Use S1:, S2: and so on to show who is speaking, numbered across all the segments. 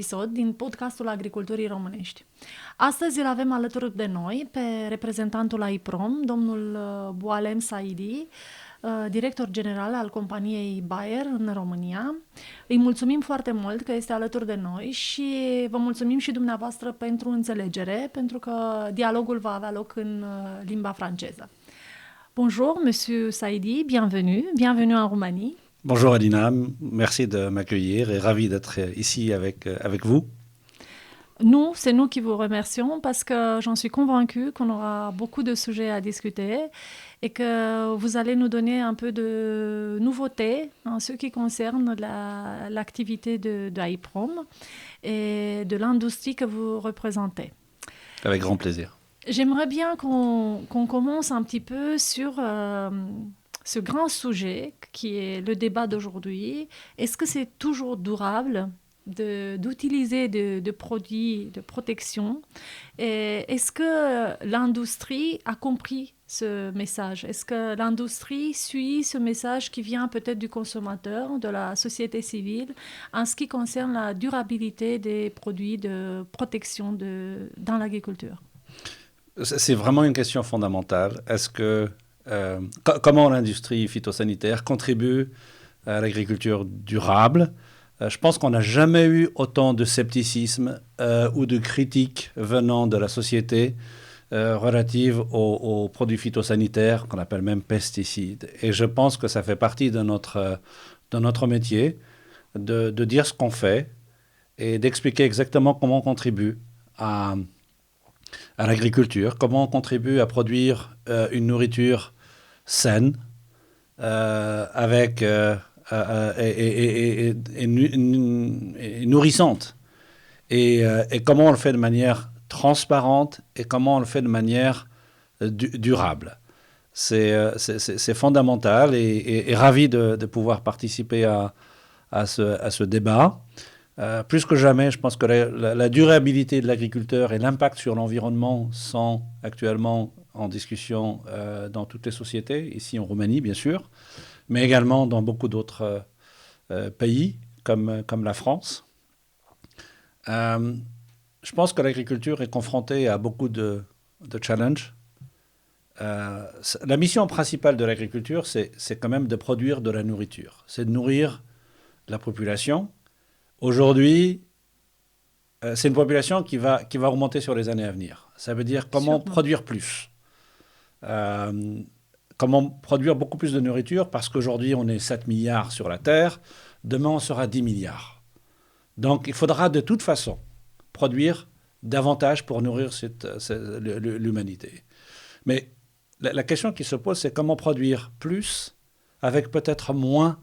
S1: episod din podcastul Agriculturii Românești. Astăzi îl avem alături de noi pe reprezentantul AIPROM, domnul Boualem Saidi, director general al companiei Bayer în România. Îi mulțumim foarte mult că este alături de noi și vă mulțumim și dumneavoastră pentru înțelegere, pentru că dialogul va avea loc în limba franceză. Bonjour, monsieur Saidi, bienvenue en Roumanie.
S2: Bonjour Adina, merci de m'accueillir et ravi d'être ici avec vous.
S1: Nous, c'est nous qui vous remercions parce que j'en suis convaincue qu'on aura beaucoup de sujets à discuter et que vous allez nous donner un peu de nouveautés en ce qui concerne l'activité de AIPROM et de l'industrie que vous représentez.
S2: Avec grand plaisir.
S1: J'aimerais bien qu'on commence un petit peu sur ce grand sujet qui est le débat d'aujourd'hui. Est-ce que c'est toujours durable d'utiliser de produits de protection? Et est-ce que l'industrie a compris ce message? Est-ce que l'industrie suit ce message qui vient peut-être du consommateur, de la société civile, en ce qui concerne la durabilité des produits de protection dans l'agriculture?
S2: C'est vraiment une question fondamentale. Est-ce que comment l'industrie phytosanitaire contribue à l'agriculture durable? Je pense qu'on n'a jamais eu autant de scepticisme ou de critiques venant de la société relative aux produits phytosanitaires qu'on appelle même pesticides. Et je pense que ça fait partie de notre métier de dire ce qu'on fait et d'expliquer exactement comment on contribue à l'agriculture, comment on contribue à produire une nourriture saine, avec et nourrissante, et comment on le fait de manière transparente et comment on le fait de manière durable. C'est fondamental et ravi de pouvoir participer à ce débat. Plus que jamais, je pense que la durabilité de l'agriculteur et l'impact sur l'environnement sont actuellement en discussion dans toutes les sociétés, ici en Roumanie bien sûr, mais également dans beaucoup d'autres pays comme la France. Je pense que l'agriculture est confrontée à beaucoup de challenges. La mission principale de l'agriculture, c'est quand même de produire de la nourriture. C'est de nourrir la population. Aujourd'hui, c'est une population qui va augmenter sur les années à venir. Ça veut dire comment produire plus. Comment produire beaucoup plus de nourriture, parce qu'aujourd'hui, on est 7 milliards sur la Terre. Demain, on sera 10 milliards. Donc, il faudra de toute façon produire davantage pour nourrir l'humanité. Mais la question qui se pose, c'est comment produire plus avec peut-être moins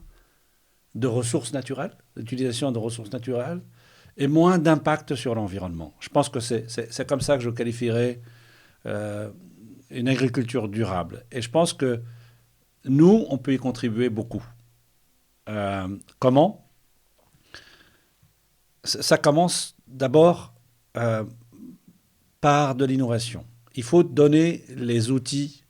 S2: de ressources naturelles, d'utilisation de ressources naturelles, et moins d'impact sur l'environnement. Je pense que c'est comme ça que je qualifierais une agriculture durable. Et je pense que nous, on peut y contribuer beaucoup. Comment ? Ça commence d'abord par de l'innovation. Il faut donner les outils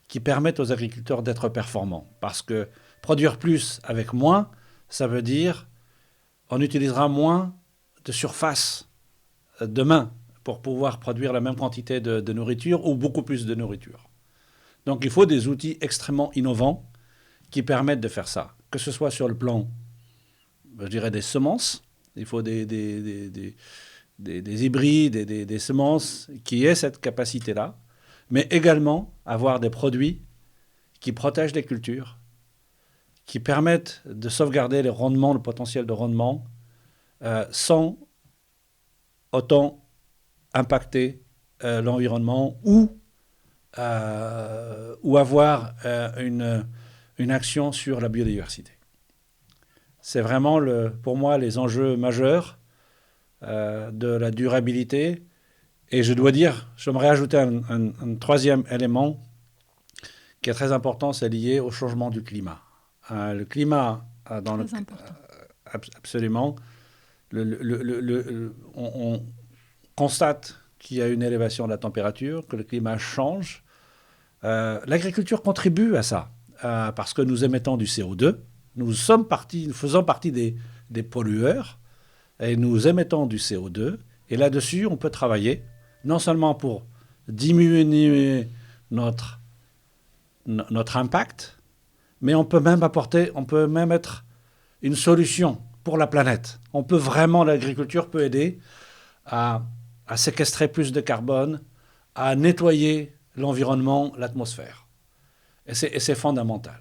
S2: qui permettent aux agriculteurs d'être performants. Parce que produire plus avec moins, ça veut dire on utilisera moins de surface demain pour pouvoir produire la même quantité de nourriture ou beaucoup plus de nourriture. Donc il faut des outils extrêmement innovants qui permettent de faire ça. Que ce soit sur le plan, je dirais, des semences, il faut des hybrides, des semences qui aient cette capacité-là, mais également avoir des produits qui protègent les cultures, qui permettent de sauvegarder les rendements, le potentiel de rendement, sans autant impacter l'environnement ou avoir une action sur la biodiversité. C'est vraiment, pour moi, les enjeux majeurs de la durabilité. Et je dois dire, j'aimerais ajouter un troisième élément qui est très important, c'est lié au changement du climat. Le climat, absolument, on constate qu'il y a une élévation de la température, que le climat change. L'agriculture contribue à ça, parce que nous émettons du CO2. Nous faisons partie des pollueurs. et nous émettons du CO2. Et là-dessus, on peut travailler, non seulement pour diminuer notre impact, mais on peut même être une solution pour la planète. L'agriculture peut aider à séquestrer plus de carbone, à nettoyer l'environnement, l'atmosphère. Et c'est fondamental.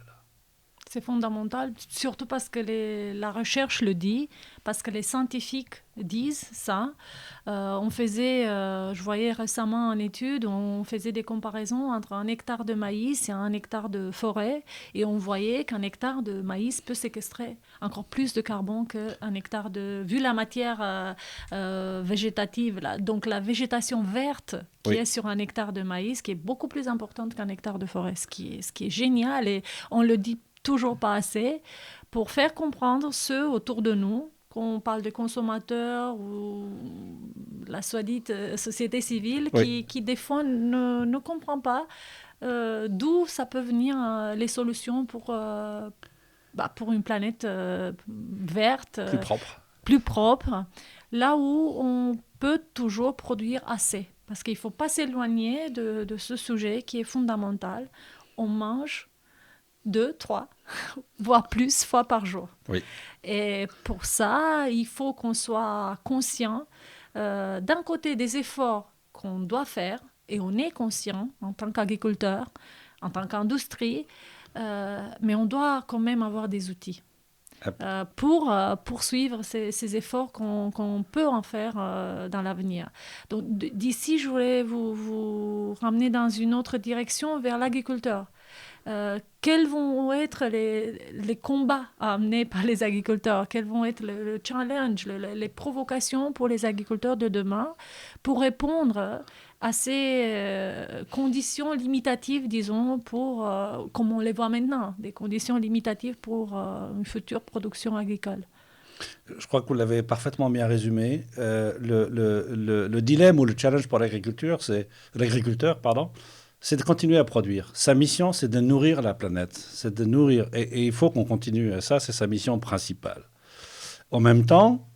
S1: C'est fondamental, surtout parce que la recherche le dit, parce que les scientifiques disent ça. Je voyais récemment une étude, on faisait des comparaisons entre un hectare de maïs et un hectare de forêt, et on voyait qu'un hectare de maïs peut séquestrer encore plus de carbone qu'un hectare vu la matière végétative, là. Donc la végétation verte qui est sur un hectare de maïs, qui est beaucoup plus importante qu'un hectare de forêt, ce qui est génial, et on le dit toujours pas assez, pour faire comprendre ceux autour de nous, qu'on parle de consommateurs ou la soi-dite société civile, qui des fois ne comprend pas d'où ça peut venir les solutions pour une planète verte, plus propre, là où on peut toujours produire assez. Parce qu'il ne faut pas s'éloigner de ce sujet qui est fondamental. On mange 2, 3, voire plus fois par jour.
S2: Oui.
S1: Et pour ça, il faut qu'on soit conscient d'un côté des efforts qu'on doit faire, et on est conscient en tant qu'agriculteur, en tant qu'industrie, mais on doit quand même avoir des outils pour poursuivre ces efforts qu'on peut en faire dans l'avenir. Donc d'ici, je voulais vous ramener dans une autre direction, vers l'agriculteur. Quels vont être les combats amenés par les agriculteurs? Quels vont être le challenge, les provocations pour les agriculteurs de demain pour répondre à ces conditions limitatives, disons, comme on les voit maintenant, des conditions limitatives pour une future production agricole?
S2: Je crois que vous l'avez parfaitement bien résumé. Le dilemme ou le challenge pour l'agriculteur, c'est de continuer à produire. Sa mission, c'est de nourrir la planète. C'est de nourrir. Et il faut qu'on continue. Ça, c'est sa mission principale. En même temps,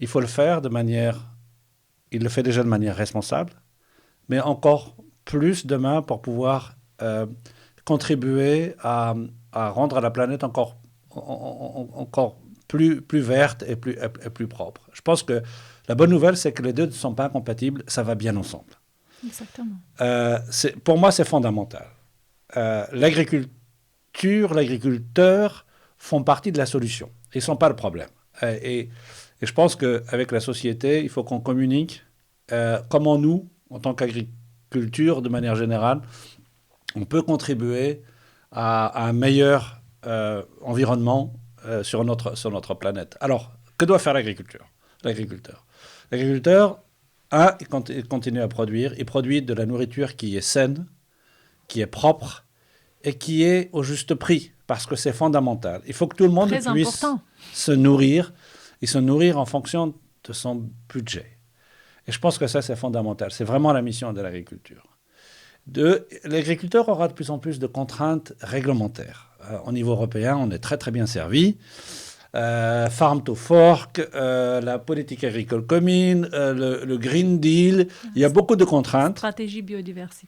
S2: il faut le faire il le fait déjà de manière responsable, mais encore plus demain pour pouvoir contribuer à rendre la planète encore plus verte et plus propre. Je pense que la bonne nouvelle, c'est que les deux ne sont pas incompatibles. Ça va bien ensemble.
S1: Exactement.
S2: Pour moi, c'est fondamental. L'agriculteur font partie de la solution. Ils ne sont pas le problème. Et je pense qu'avec la société, il faut qu'on communique comment nous, en tant qu'agriculture, de manière générale, on peut contribuer à un meilleur environnement sur notre planète. Alors, que doit faire l'agriculteur? L'agriculteur, il continue à produire. Il produit de la nourriture qui est saine, qui est propre et qui est au juste prix, parce que c'est fondamental. Il faut que tout le monde puisse se nourrir et se nourrir en fonction de son budget. Et je pense que ça, c'est fondamental. C'est vraiment la mission de l'agriculture. L'agriculteur aura de plus en plus de contraintes réglementaires. Au niveau européen, on est très très bien servi. Farm to Fork, la politique agricole commune, le Green Deal. Il y a beaucoup de contraintes.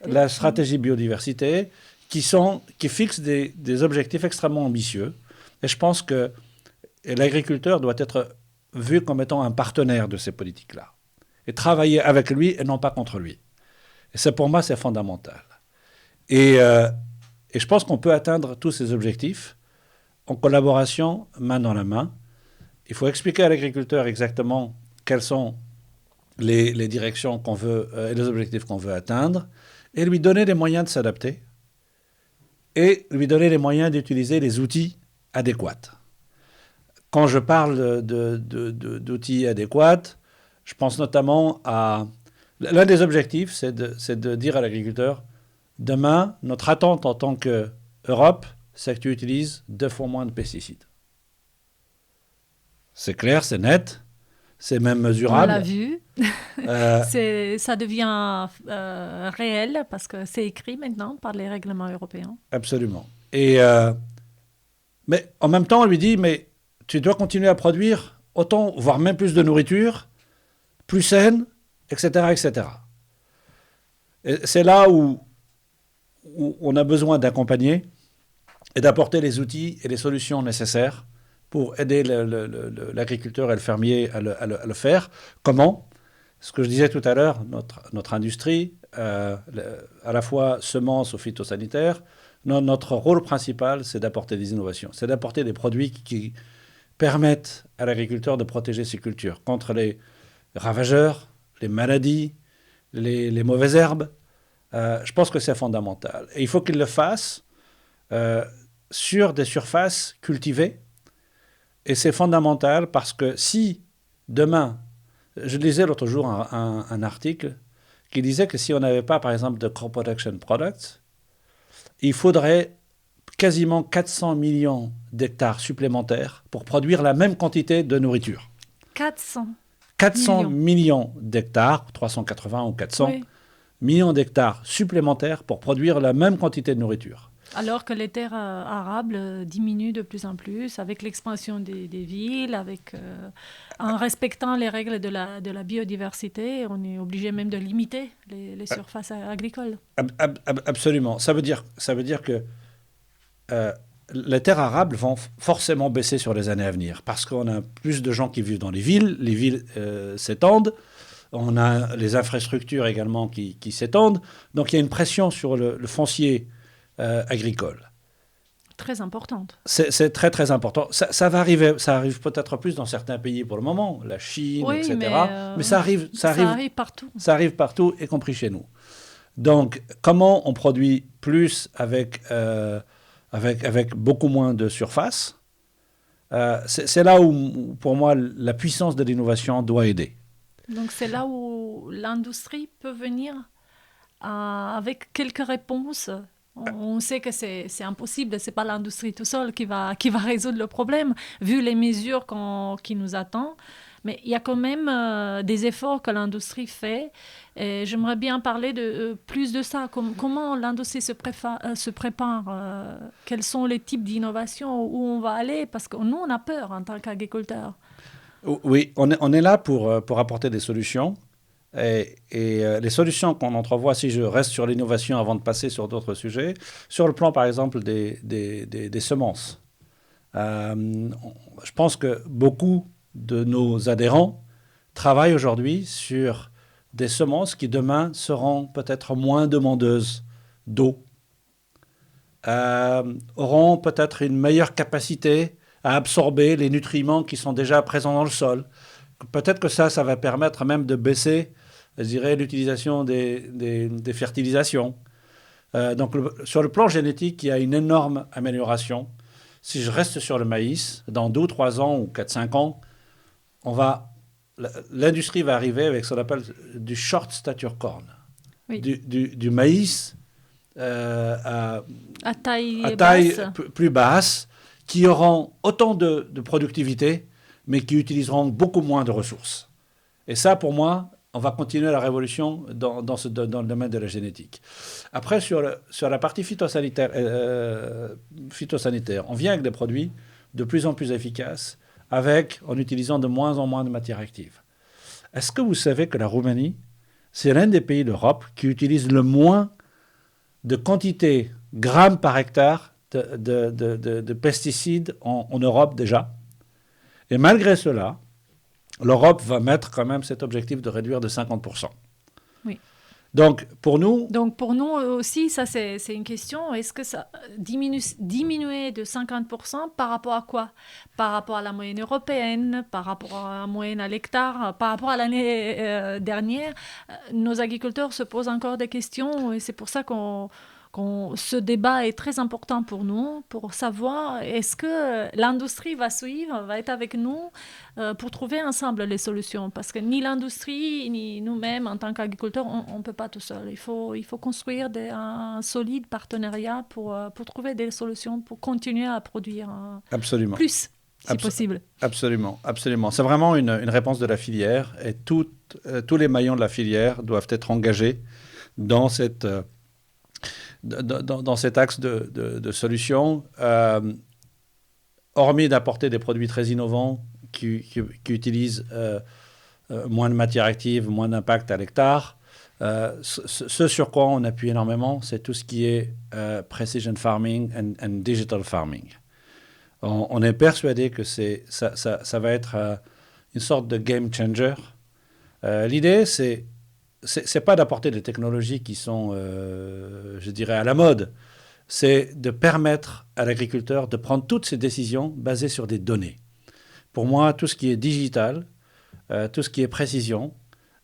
S2: La stratégie biodiversité, qui fixent des objectifs extrêmement ambitieux. Et je pense que l'agriculteur doit être vu comme étant un partenaire de ces politiques-là. Et travailler avec lui et non pas contre lui. Et pour moi, c'est fondamental. Et je pense qu'on peut atteindre tous ces objectifs en collaboration, main dans la main. Il faut expliquer à l'agriculteur exactement quelles sont les directions qu'on veut et les objectifs qu'on veut atteindre, et lui donner les moyens de s'adapter, et lui donner les moyens d'utiliser les outils adéquats. Quand je parle d'outils adéquats, je pense notamment à... L'un des objectifs, c'est de dire à l'agriculteur, demain, notre attente en tant qu'Europe, c'est que tu utilises 2 fois moins de pesticides. C'est clair, c'est net, c'est même mesurable.
S1: On l'a vu. Ça devient réel parce que c'est écrit maintenant par les règlements européens.
S2: Absolument. Mais en même temps, on lui dit, mais tu dois continuer à produire autant, voire même plus de nourriture, plus saine, etc., etc. Et c'est là où on a besoin d'accompagner et d'apporter les outils et les solutions nécessaires pour aider l'agriculteur et le fermier à le faire. Comment? Ce que je disais tout à l'heure, notre industrie, à la fois semences ou phytosanitaires, notre rôle principal, c'est d'apporter des innovations. C'est d'apporter des produits qui permettent à l'agriculteur de protéger ses cultures contre les ravageurs, les maladies, les mauvaises herbes. Je pense que c'est fondamental. Et il faut qu'il le fasse sur des surfaces cultivées. Et c'est fondamental parce que si demain, je lisais l'autre jour un article qui disait que si on n'avait pas, par exemple, de crop protection products, il faudrait quasiment 400 millions d'hectares supplémentaires pour produire la même quantité de nourriture. 400 millions d'hectares, 380 ou 400 millions d'hectares supplémentaires pour produire la même quantité de nourriture.
S1: Alors que les terres arables diminuent de plus en plus avec l'expansion des villes, en respectant les règles de la biodiversité, on est obligé même de limiter les surfaces agricoles.
S2: Absolument. Ça veut dire que les terres arables vont forcément baisser sur les années à venir parce qu'on a plus de gens qui vivent dans les villes s'étendent, on a les infrastructures également qui s'étendent, donc il y a une pression sur le foncier agricole.
S1: Très importante.
S2: C'est très très important. Ça va arriver, ça arrive peut-être plus dans certains pays pour le moment, la Chine, etc. Mais ça arrive
S1: partout.
S2: Ça arrive partout, y compris chez nous. Donc, comment on produit plus avec beaucoup moins de surface? C'est là où, pour moi, la puissance de l'innovation doit aider.
S1: Donc, c'est là où l'industrie peut venir avec quelques réponses. On sait que c'est impossible, c'est pas l'industrie tout seul qui va résoudre le problème, vu les mesures qui nous attendent. Mais il y a quand même des efforts que l'industrie fait. Et j'aimerais bien parler plus de ça. Comment l'industrie se prépare quels sont les types d'innovations, où on va aller? Parce que nous, on a peur en tant qu'agriculteurs.
S2: Oui, on est là pour apporter des solutions. Et les solutions qu'on entrevoit, si je reste sur l'innovation avant de passer sur d'autres sujets, sur le plan, par exemple, des semences. Je pense que beaucoup de nos adhérents travaillent aujourd'hui sur des semences qui, demain, seront peut-être moins demandeuses d'eau, auront peut-être une meilleure capacité à absorber les nutriments qui sont déjà présents dans le sol. Peut-être que ça va permettre même de baisser, je dirais, l'utilisation des fertilisations. Donc, sur le plan génétique, il y a une énorme amélioration. Si je reste sur le maïs, dans 2 ou 3 ans ou 4-5 ans, l'industrie va arriver avec ce qu'on appelle du short stature corn. Oui. Du maïs à taille plus basse, qui auront autant de productivité, mais qui utiliseront beaucoup moins de ressources. Et ça, pour moi, on va continuer la révolution dans le domaine de la génétique. Après, sur la partie phytosanitaire, on vient avec des produits de plus en plus efficaces, en utilisant de moins en moins de matières actives. Est-ce que vous savez que la Roumanie, c'est l'un des pays d'Europe qui utilise le moins de quantité grammes par hectare de pesticides en Europe déjà? Et malgré cela, l'Europe va mettre quand même cet objectif de réduire de 50%.
S1: Oui.
S2: Donc, pour nous
S1: aussi, ça c'est une question. Est-ce que ça diminuer de 50% par rapport à quoi? Par rapport à la moyenne européenne, par rapport à la moyenne à l'hectare, par rapport à l'année dernière? Nos agriculteurs se posent encore des questions et c'est pour ça ce débat est très important pour nous, pour savoir est-ce que l'industrie va suivre, va être avec nous pour trouver ensemble les solutions. Parce que ni l'industrie, ni nous-mêmes, en tant qu'agriculteurs, on ne peut pas tout seul. Il faut construire un solide partenariat pour trouver des solutions, pour continuer à produire plus, si possible.
S2: Absolument, absolument. C'est vraiment une réponse de la filière et tous les maillons de la filière doivent être engagés dans cet axe de solution, hormis d'apporter des produits très innovants qui utilisent moins de matière active, moins d'impact à l'hectare. Ce sur quoi on appuie énormément, c'est tout ce qui est precision farming and digital farming. On est persuadé que ça va être une sorte de game changer. L'idée, c'est pas d'apporter des technologies qui sont, je dirais, à la mode. C'est de permettre à l'agriculteur de prendre toutes ses décisions basées sur des données. Pour moi, tout ce qui est digital, tout ce qui est précision,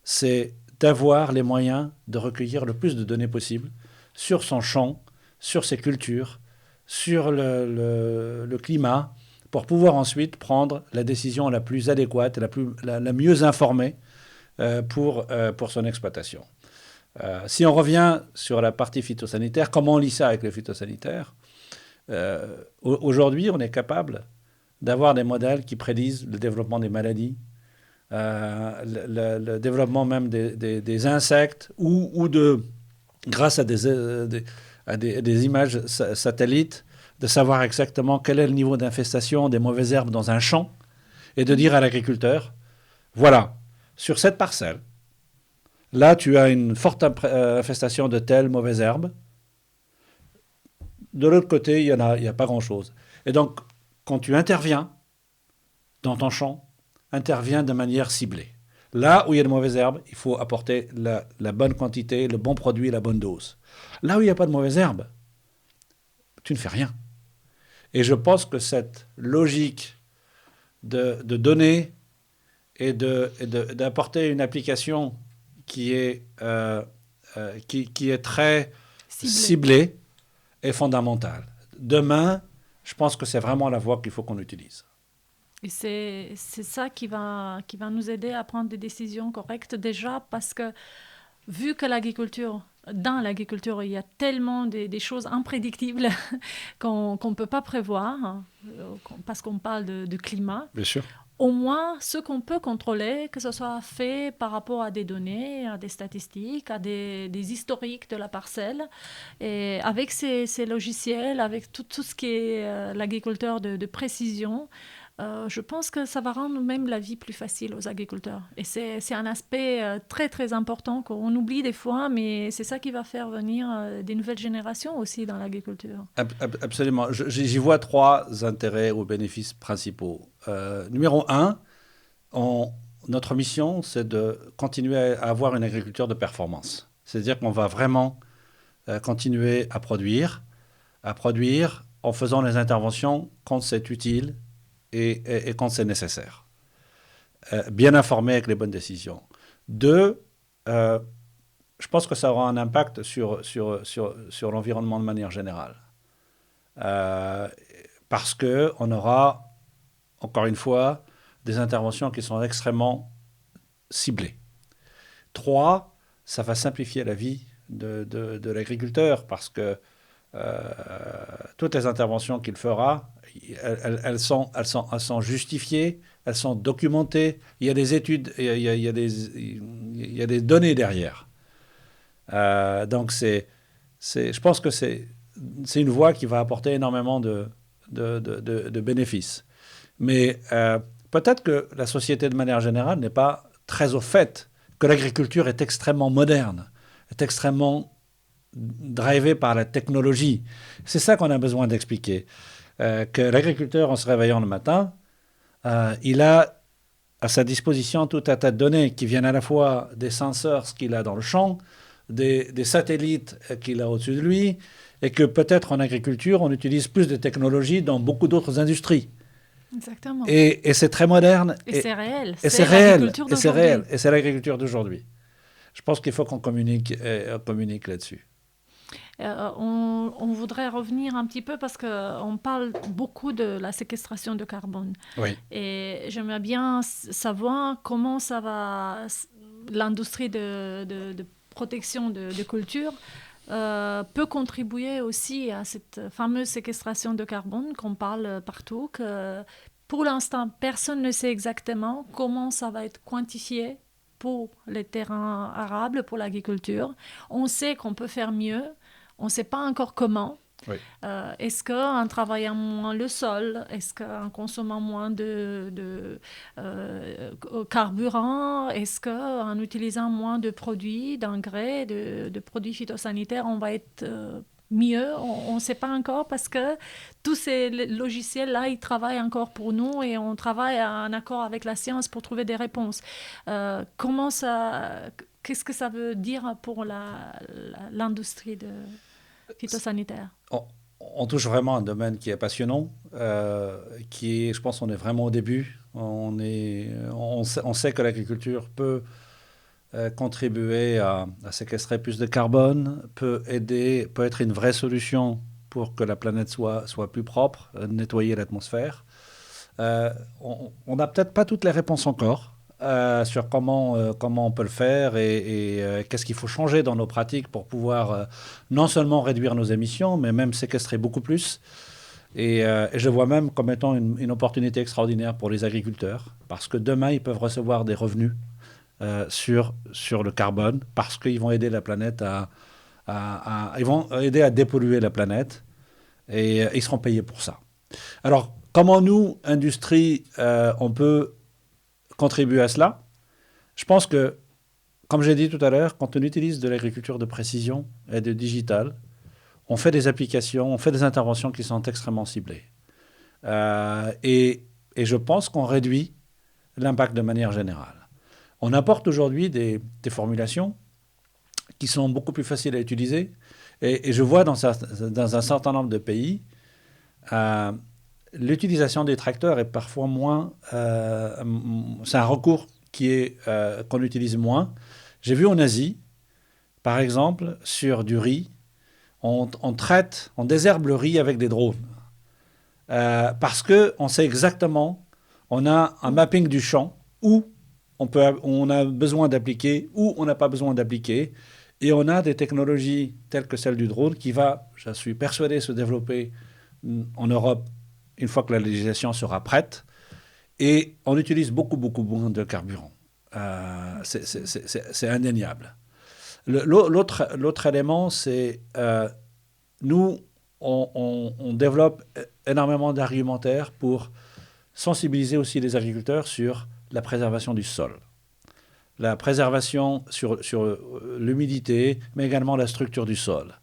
S2: c'est d'avoir les moyens de recueillir le plus de données possible sur son champ, sur ses cultures, sur le climat, pour pouvoir ensuite prendre la décision la plus adéquate, la mieux informée pour son exploitation. Si on revient sur la partie phytosanitaire, comment on lit ça avec le phytosanitaire? Aujourd'hui, on est capable d'avoir des modèles qui prédisent le développement des maladies, le développement même des insectes, ou grâce à des images satellites, de savoir exactement quel est le niveau d'infestation des mauvaises herbes dans un champ, et de dire à l'agriculteur, voilà, sur cette parcelle, là tu as une forte infestation de telle mauvaise herbe, de l'autre côté, il n'y a pas grand-chose. Et donc, quand tu interviens dans ton champ, interviens de manière ciblée. Là où il y a de mauvaises herbes, il faut apporter la bonne quantité, le bon produit, la bonne dose. Là où il n'y a pas de mauvaises herbes, tu ne fais rien. Et je pense que cette logique de donner et d'apporter une application qui est très ciblée est fondamentale. Demain, je pense que c'est vraiment la voie qu'il faut qu'on utilise.
S1: Et c'est ça qui va nous aider à prendre des décisions correctes déjà, parce que vu que dans l'agriculture, il y a tellement des choses imprédictibles qu'on ne peut pas prévoir, parce qu'on parle de climat.
S2: Bien sûr.
S1: Au moins, ce qu'on peut contrôler, que ce soit fait par rapport à des données, à des statistiques, à des historiques de la parcelle, et avec ces logiciels, avec tout ce qui est l'agriculteur de précision, je pense que ça va rendre même la vie plus facile aux agriculteurs. Et c'est un aspect très, très important qu'on oublie des fois, mais c'est ça qui va faire venir des nouvelles générations aussi dans l'agriculture.
S2: Absolument. J'y vois 3 intérêts ou bénéfices principaux. Numéro 1, notre mission, c'est de continuer à avoir une agriculture de performance. C'est-à-dire qu'on va vraiment continuer à produire en faisant les interventions quand c'est utile et quand c'est nécessaire. Bien informé avec les bonnes décisions. 2, je pense que ça aura un impact sur l'environnement de manière générale. Parce qu'on aura, encore une fois, des interventions qui sont extrêmement ciblées. 3, ça va simplifier la vie de l'agriculteur, parce que toutes les interventions qu'il fera, elles sont justifiées, elles sont documentées, il y a des études, il y a des données derrière. Donc je pense que c'est une voie qui va apporter énormément de bénéfices. Mais peut-être que la société de manière générale n'est pas très au fait que l'agriculture est extrêmement moderne, est extrêmement drivée par la technologie. C'est ça qu'on a besoin d'expliquer. Que l'agriculteur, en se réveillant le matin, il a à sa disposition tout un tas de données qui viennent à la fois des sensors qu'il a dans le champ, des satellites qu'il a au-dessus de lui, et que peut-être en agriculture, on utilise plus de technologies dans beaucoup d'autres industries.
S1: Exactement.
S2: Et c'est très moderne.
S1: Et c'est réel.
S2: Et c'est réel. Et c'est réel. Et c'est l'agriculture d'aujourd'hui. Je pense qu'il faut qu'on communique là-dessus.
S1: On voudrait revenir un petit peu parce qu'on parle beaucoup de la séquestration de carbone.
S2: Oui.
S1: Et j'aimerais bien savoir comment ça va, l'industrie de protection de culture peut contribuer aussi à cette fameuse séquestration de carbone qu'on parle partout, que pour l'instant, personne ne sait exactement comment ça va être quantifié pour les terrains arables, pour l'agriculture. On sait qu'on peut faire mieux. On ne sait pas encore comment,
S2: Oui.
S1: Est-ce qu'en travaillant moins le sol, est-ce qu'en consommant moins carburant, est-ce qu'en utilisant moins de produits, d'engrais, de produits phytosanitaires, on va être mieux? On ne sait pas encore parce que tous ces logiciels-là, ils travaillent encore pour nous et on travaille en accord avec la science pour trouver des réponses. Comment ça, qu'est-ce que ça veut dire pour l'industrie phytosanitaire?
S2: On, on touche vraiment un domaine qui est passionnant, qui est, je pense, on est vraiment au début. On sait que l'agriculture peut contribuer à séquestrer plus de carbone, peut aider, peut être une vraie solution pour que la planète soit plus propre, nettoyer l'atmosphère. On n'a peut-être pas toutes les réponses encore sur comment on peut le faire et qu'est-ce qu'il faut changer dans nos pratiques pour pouvoir non seulement réduire nos émissions, mais même séquestrer beaucoup plus. Et je vois même comme étant une opportunité extraordinaire pour les agriculteurs, parce que demain, ils peuvent recevoir des revenus sur le carbone, parce qu'ils vont aider la planète ils vont aider à dépolluer la planète, et ils seront payés pour ça. Alors, comment nous, industrie, on peut contribuer à cela? Je pense que, comme j'ai dit tout à l'heure, quand on utilise de l'agriculture de précision et de digital, on fait des applications, on fait des interventions qui sont extrêmement ciblées. Et je pense qu'on réduit l'impact de manière générale. On apporte aujourd'hui des formulations qui sont beaucoup plus faciles à utiliser. Et je vois dans un certain nombre de pays, euh, l'utilisation des tracteurs est parfois moins... c'est un recours qu'on utilise moins. J'ai vu en Asie, par exemple, sur du riz, on désherbe le riz avec des drones. Parce qu'on sait exactement, on a un mapping du champ où on a besoin d'appliquer, où on n'a pas besoin d'appliquer. Et on a des technologies telles que celle du drone qui va, je suis persuadé, se développer en Europe une fois que la législation sera prête. Et on utilise beaucoup, beaucoup moins de carburant. C'est indéniable. L'autre élément, c'est nous, on développe énormément d'argumentaires pour sensibiliser aussi les agriculteurs sur la préservation du sol. La préservation sur l'humidité, mais également la structure du sol.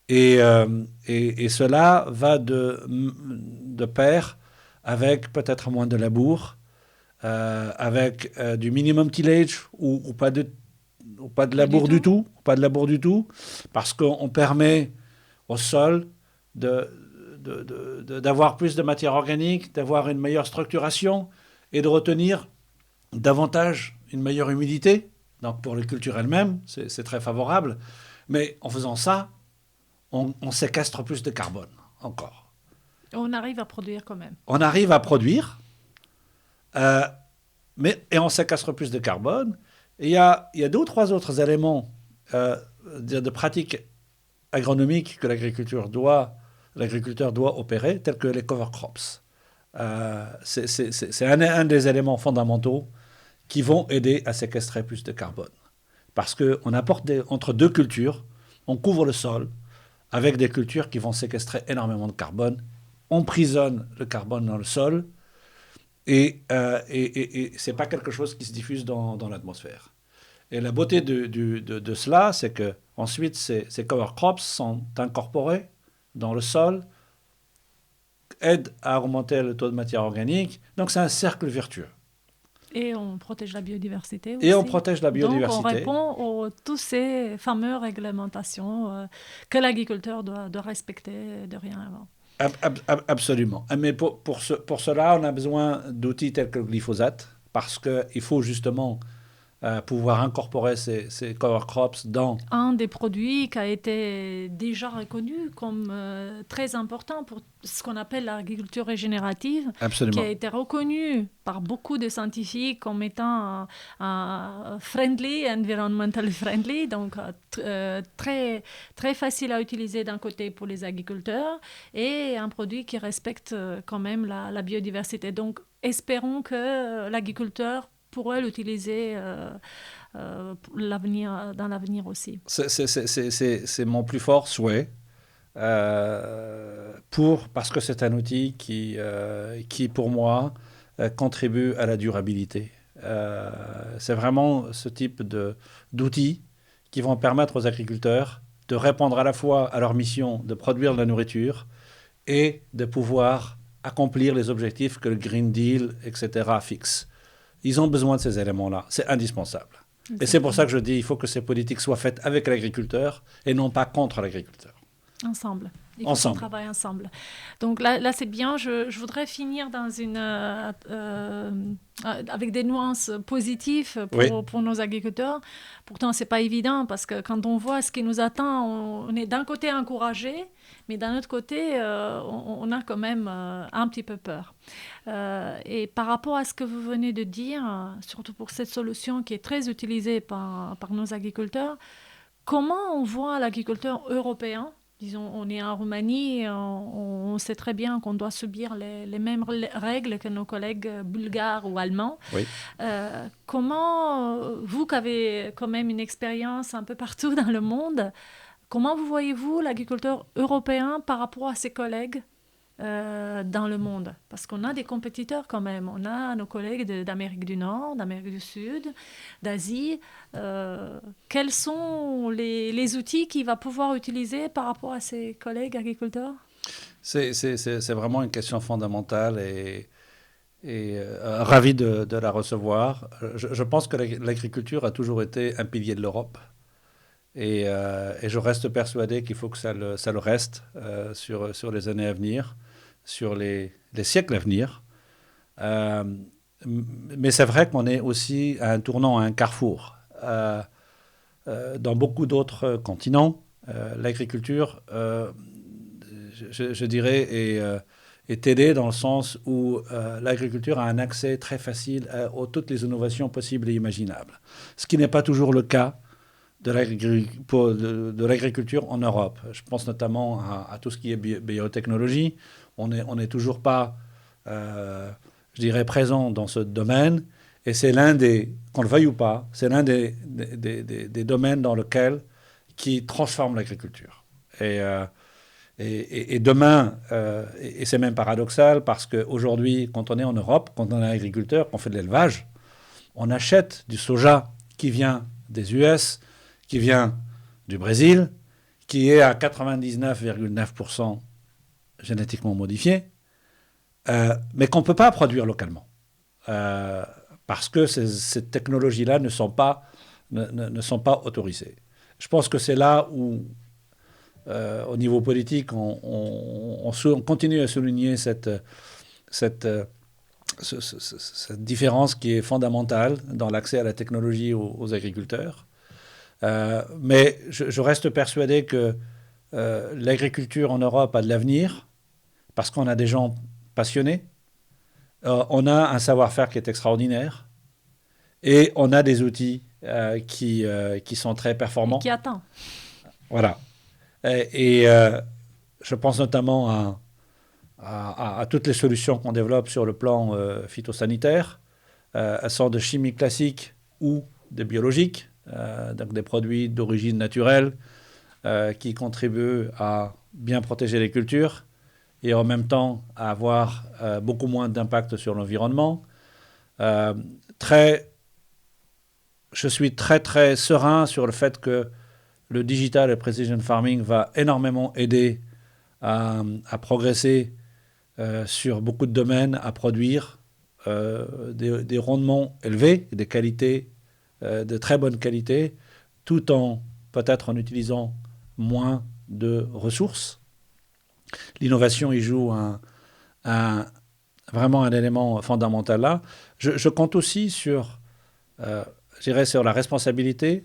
S2: Et cela va de pair avec peut-être moins de labour, avec du minimum tillage ou pas de labour du tout, pas de labour du tout, parce qu'on permet au sol d'avoir plus de matière organique, d'avoir une meilleure structuration et de retenir davantage une meilleure humidité. Donc pour les cultures elles-mêmes, c'est très favorable. Mais en faisant ça, on séquestre plus de carbone encore.
S1: On arrive à produire quand même.
S2: On arrive à produire, et on séquestre plus de carbone. Et il y a deux ou trois autres éléments de pratiques agronomiques que l'agriculteur doit opérer, tels que les cover crops. C'est un des éléments fondamentaux qui vont aider à séquestrer plus de carbone. Parce qu'on apporte entre deux cultures, on couvre le sol avec des cultures qui vont séquestrer énormément de carbone, on emprisonne le carbone dans le sol, et ce n'est pas quelque chose qui se diffuse dans l'atmosphère. Et la beauté de cela, c'est que ensuite ces cover crops sont incorporés dans le sol, aident à augmenter le taux de matière organique, donc c'est un cercle vertueux.
S1: Et on protège la biodiversité aussi.
S2: Et on protège la biodiversité.
S1: Donc on répond à toutes ces fameuses réglementations que l'agriculteur doit respecter de rien avant.
S2: Absolument. Mais pour cela, on a besoin d'outils tels que le glyphosate, parce qu'il faut justement pouvoir incorporer ces cover crops dans...
S1: Un des produits qui a été déjà reconnu comme très important pour ce qu'on appelle l'agriculture régénérative,
S2: Absolument.
S1: qui a été reconnu par beaucoup de scientifiques comme étant friendly, environmental friendly, donc très, très facile à utiliser d'un côté pour les agriculteurs et un produit qui respecte quand même la biodiversité. Donc espérons que l'agriculteur pourrait l'utiliser dans l'avenir aussi.
S2: C'est mon plus fort souhait. parce que c'est un outil qui pour moi, contribue à la durabilité. C'est vraiment ce type d'outils qui vont permettre aux agriculteurs de répondre à la fois à leur mission de produire de la nourriture et de pouvoir accomplir les objectifs que le Green Deal, etc., fixe. Ils ont besoin de ces éléments-là. C'est indispensable. Exactement. Et c'est pour ça que je dis qu'il faut que ces politiques soient faites avec l'agriculteur et non pas contre l'agriculteur.
S1: Ensemble. Il faut qu'on travaille ensemble. Donc là c'est bien. Je voudrais finir dans avec des nuances positives pour nos agriculteurs. Pourtant, ce n'est pas évident parce que quand on voit ce qui nous attend, on est d'un côté encouragé, mais d'un autre côté, on a quand même un petit peu peur. Et par rapport à ce que vous venez de dire, surtout pour cette solution qui est très utilisée par nos agriculteurs, comment on voit l'agriculteur européen? Disons, on est en Roumanie, on sait très bien qu'on doit subir les mêmes règles que nos collègues bulgares ou allemands.
S2: Oui.
S1: Comment, vous qui avez quand même une expérience un peu partout dans le monde, comment vous voyez-vous l'agriculteur européen par rapport à ses collègues dans le monde? Parce qu'on a des compétiteurs quand même. On a nos collègues d'Amérique du Nord, d'Amérique du Sud, d'Asie. Quels sont les outils qu'il va pouvoir utiliser par rapport à ses collègues agriculteurs?
S2: C'est vraiment une question fondamentale et ravi de la recevoir. Je pense que l'agriculture a toujours été un pilier de l'Europe. Et je reste persuadé qu'il faut que ça le reste sur les années à venir, sur les siècles à venir. Mais c'est vrai qu'on est aussi à un tournant, à un carrefour. Dans beaucoup d'autres continents, l'agriculture, je dirais, est aidée dans le sens où l'agriculture a un accès très facile à toutes les innovations possibles et imaginables. Ce qui n'est pas toujours le cas de l'agriculture en Europe. Je pense notamment à tout ce qui est biotechnologie. On n'est toujours pas, je dirais, présent dans ce domaine. Et c'est qu'on le veuille ou pas, c'est l'un des domaines dans lequel qui transforme l'agriculture. Et demain, et c'est même paradoxal, parce qu'aujourd'hui, quand on est en Europe, quand on est agriculteur, qu'on fait de l'élevage, on achète du soja qui vient des US, qui vient du Brésil, qui est à 99,9% génétiquement modifié, mais qu'on ne peut pas produire localement. Parce que ces technologies-là ne sont pas autorisées. Je pense que c'est là où, au niveau politique, on continue à souligner cette différence qui est fondamentale dans l'accès à la technologie aux agriculteurs. Mais je reste persuadé que l'agriculture en Europe a de l'avenir parce qu'on a des gens passionnés, on a un savoir-faire qui est extraordinaire et on a des outils qui sont très performants.
S1: Et qui attend.
S2: Voilà. Et je pense notamment à toutes les solutions qu'on développe sur le plan phytosanitaire. Elles sont de chimie classique ou de biologique. Donc des produits d'origine naturelle qui contribuent à bien protéger les cultures et en même temps à avoir beaucoup moins d'impact sur l'environnement. Je suis très très serein sur le fait que le digital et precision farming va énormément aider à progresser sur beaucoup de domaines, à produire des rendements élevés, des qualités de très bonne qualité, tout en peut-être en utilisant moins de ressources. L'innovation y joue vraiment un élément fondamental là. Je compte aussi sur la responsabilité,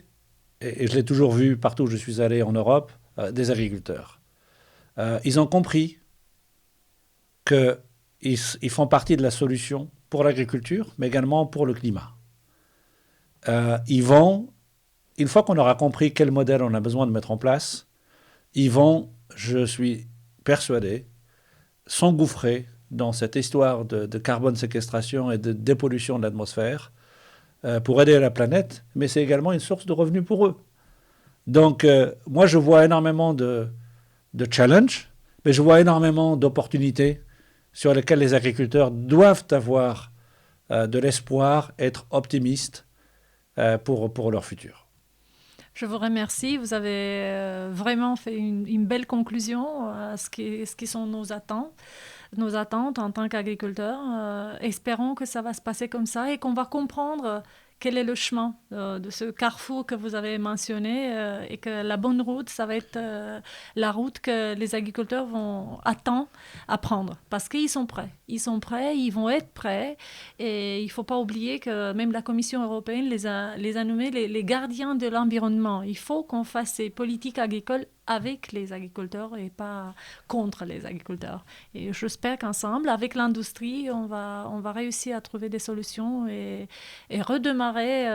S2: et je l'ai toujours vu partout où je suis allé en Europe, des agriculteurs. Ils ont compris qu'ils font partie de la solution pour l'agriculture, mais également pour le climat. Une fois qu'on aura compris quel modèle on a besoin de mettre en place, ils vont, je suis persuadé, s'engouffrer dans cette histoire de carbone séquestration et de dépollution de l'atmosphère pour aider la planète, mais c'est également une source de revenus pour eux. Donc, moi, je vois énormément de challenge, mais je vois énormément d'opportunités sur lesquelles les agriculteurs doivent avoir de l'espoir, être optimistes pour leur futur.
S1: Je vous remercie. Vous avez vraiment fait une belle conclusion à ce qui sont nos attentes en tant qu'agriculteurs. Espérons que ça va se passer comme ça et qu'on va comprendre quel est le chemin de ce carrefour que vous avez mentionné et que la bonne route, ça va être la route que les agriculteurs vont attendre à prendre parce qu'ils sont prêts. Ils sont prêts, ils vont être prêts et il ne faut pas oublier que même la Commission européenne les a nommés les gardiens de l'environnement. Il faut qu'on fasse ces politiques agricoles avec les agriculteurs et pas contre les agriculteurs. Et j'espère qu'ensemble, avec l'industrie, on va réussir à trouver des solutions et redémarrer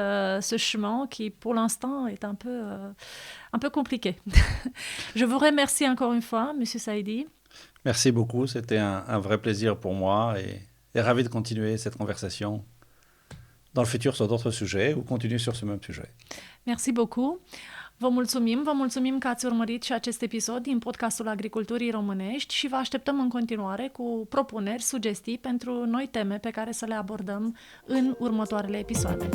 S1: ce chemin qui, pour l'instant, est un peu compliqué. Je vous remercie encore une fois, Monsieur Saïdi.
S2: Merci beaucoup, c'était un vrai plaisir pour moi et ravi de continuer cette conversation dans le futur sur d'autres sujets ou continuer sur ce même sujet.
S1: Merci beaucoup. Vă mulțumim că ați urmărit și acest episod din podcastul Agriculturii Românești și vă așteptăm în continuare cu propuneri, sugestii pentru noi teme pe care să le abordăm în următoarele episoade.